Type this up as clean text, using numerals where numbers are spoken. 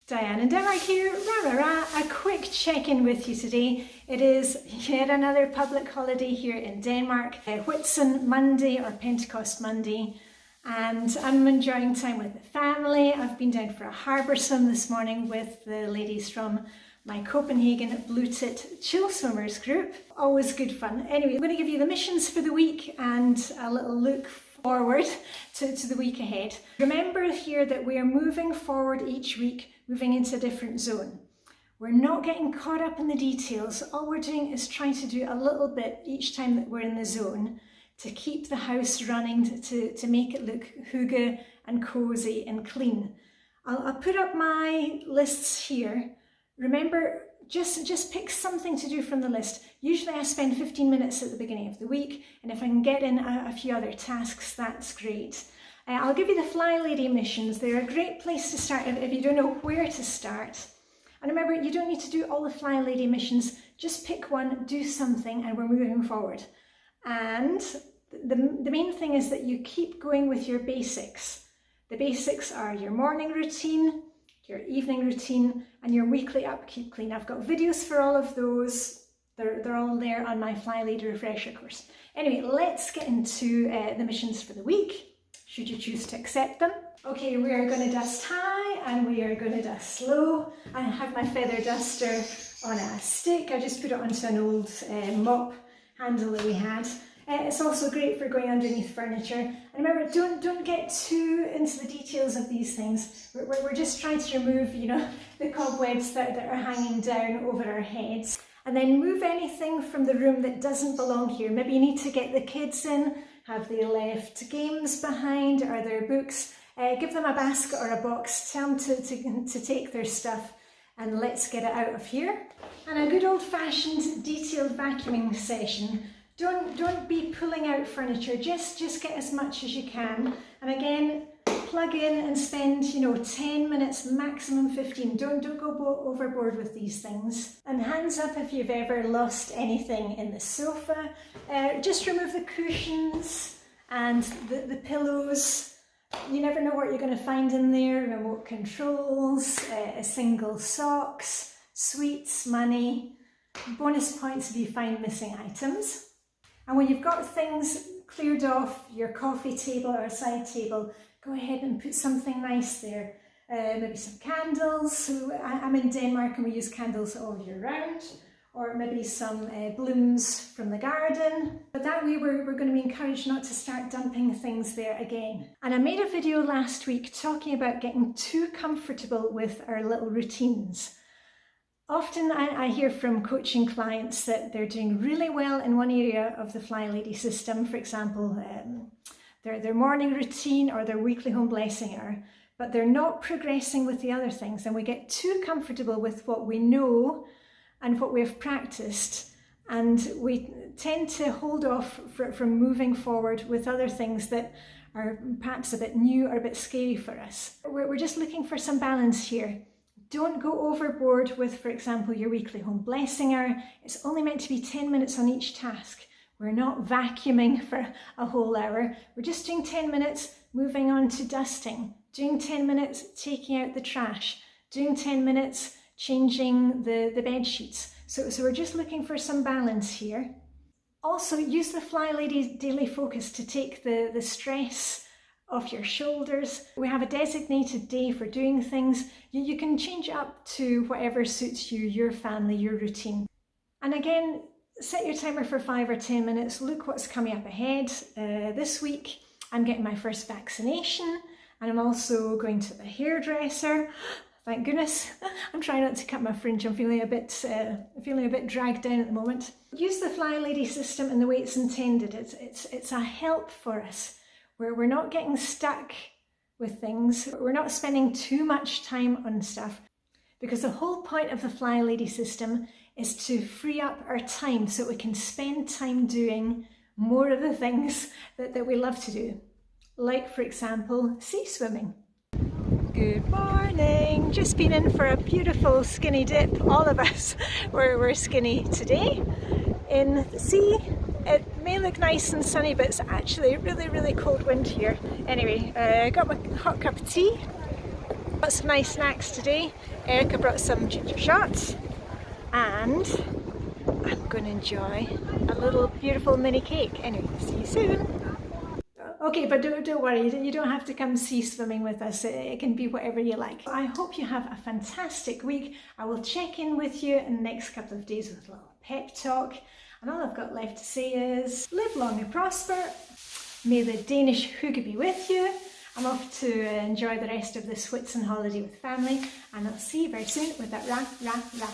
Diane in Denmark here, a quick check-in with you today. It is yet another public holiday here in Denmark, Whitsun Monday or Pentecost Monday, and I'm enjoying time with the family. I've been down for a harbour swim this morning with the ladies from my Copenhagen Bluetits Chillswimmers group. Always good fun. Anyway, I'm going to give you the missions for the week and a little look forward to the week ahead. Remember here that we are moving forward each week, moving into a different zone. We're not getting caught up in the details. All we're doing is trying to do a little bit each time that we're in the zone to keep the house running, to make it look hygge and cozy and clean. I'll put up my lists here. Remember, just pick something to do from the list. Usually I spend 15 minutes at the beginning of the week, and if I can get in a few other tasks, that's great. I'll give you the Flylady missions. They're a great place to start if you don't know where to start. And remember, you don't need to do all the Flylady missions. Just pick one, do something, and we're moving forward. And the main thing is that you keep going with your basics. The basics are your morning routine, your evening routine, and your weekly upkeep clean. I've got videos for all of those. They're all there on my Flylady refresher course. Anyway, let's get into the missions for the week, should you choose to accept them. Okay, we are going to dust high and we are going to dust slow. I have my feather duster on a stick. I just put it onto an old mop handle that we had. It's also great for going underneath furniture. And remember, don't get too into the details of these things. We're just trying to remove, the cobwebs that are hanging down over our heads. And then move anything from the room that doesn't belong here. Maybe you need to get the kids in. Have they left games behind or their books? Give them a basket or a box. Tell them to take their stuff, and let's get it out of here. And a good old-fashioned detailed vacuuming session. Don't be pulling out furniture, just get as much as you can. And again, plug in and spend, 10 minutes, maximum 15. Don't go overboard with these things. And hands up if you've ever lost anything in the sofa. Just remove the cushions and the pillows. You never know what you're going to find in there. Remote controls, single socks, sweets, money. Bonus points if you find missing items. And when you've got things cleared off your coffee table or side table, go ahead and put something nice there. Maybe some candles. So I'm in Denmark and we use candles all year round. Or maybe some blooms from the garden. But that way we're going to be encouraged not to start dumping things there again. And I made a video last week talking about getting too comfortable with our little routines. Often I hear from coaching clients that they're doing really well in one area of the Flylady system, for example, their morning routine or their weekly home blessing hour, but they're not progressing with the other things, and we get too comfortable with what we know and what we've practiced, and we tend to hold off from moving forward with other things that are perhaps a bit new or a bit scary for us. We're just looking for some balance here. Don't go overboard with, for example, your weekly home blessing hour. It's only meant to be 10 minutes on each task. We're not vacuuming for a whole hour. We're just doing 10 minutes, moving on to dusting, doing 10 minutes, taking out the trash, doing 10 minutes, changing the bed sheets. So we're just looking for some balance here. Also, use the Flylady Daily Focus to take the stress off your shoulders. We have a designated day for doing things. You can change it up to whatever suits you, your family, your routine. And again, set your timer for 5 or 10 minutes. Look what's coming up ahead. This week, I'm getting my first vaccination, and I'm also going to the hairdresser. Thank goodness. I'm trying not to cut my fringe. I'm feeling a bit dragged down at the moment. Use the Flylady system in the way it's intended. It's a help for us, where we're not getting stuck with things. We're not spending too much time on stuff, because the whole point of the Flylady system is to free up our time so we can spend time doing more of the things that we love to do. Like, for example, sea swimming. Good morning. Just been in for a beautiful skinny dip. All of us we're skinny today in the sea. It may look nice and sunny, but it's actually really cold wind here. Anyway, I got my hot cup of tea. lots of nice snacks today. Erica brought some ginger shots, and I'm going to enjoy a little beautiful mini cake. Anyway, see you soon. Okay, but don't worry, you don't have to come sea swimming with us. It can be whatever you like. I hope you have a fantastic week. I will check in with you in the next couple of days with a little pep talk. And all I've got left to say is, live long and prosper. May the Danish hygge be with you. I'm off to enjoy the rest of this Whitsun holiday with family, and I'll see you very soon with that ra, ra, ra.